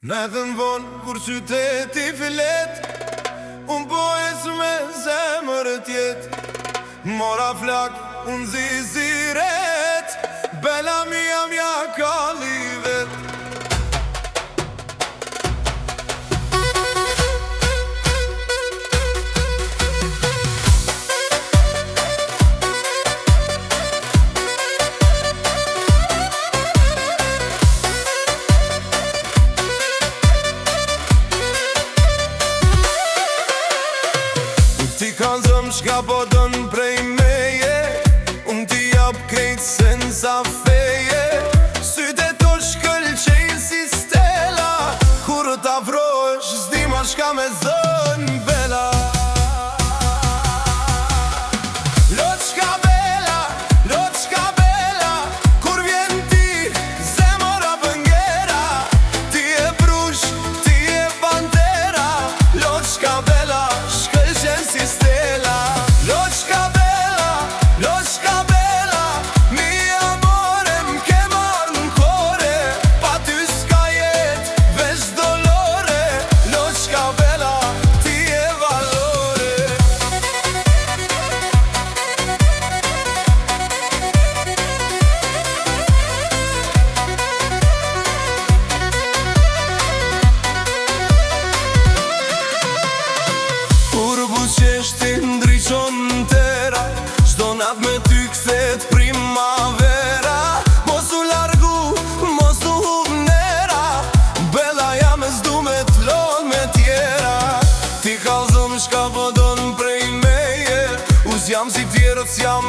Në dhën vonë kur qyteti filet, unë pojës me zemër tjet. Mora flak, unë ziziret, bela mia mja kalli vet. Ti kanë zëm shka po dënë prej meje, unë ti jap krejt senza feje. Syte to shkëlqejnë si stela, kur ta vrosh zdi ma shka me zënë bela. Loçka bela, loçka bela, kur vjen ti zemora bëngera. Ti e brush, ti e bandera, loçka bela, si stella. Loçka bella, mi amore m'ke marrë n'kore. Pa ty s'ka jet, veç dolore. Loçka bella, ti e valore. Qeshti ndryqon në tera, qdo nat me ty këthet primavera. Mos u largu, mos u hubnera, bela jam e s'du me t'lon me tjera. Ti kalzëm shka po don prej meje, us jam si tjerët s'jam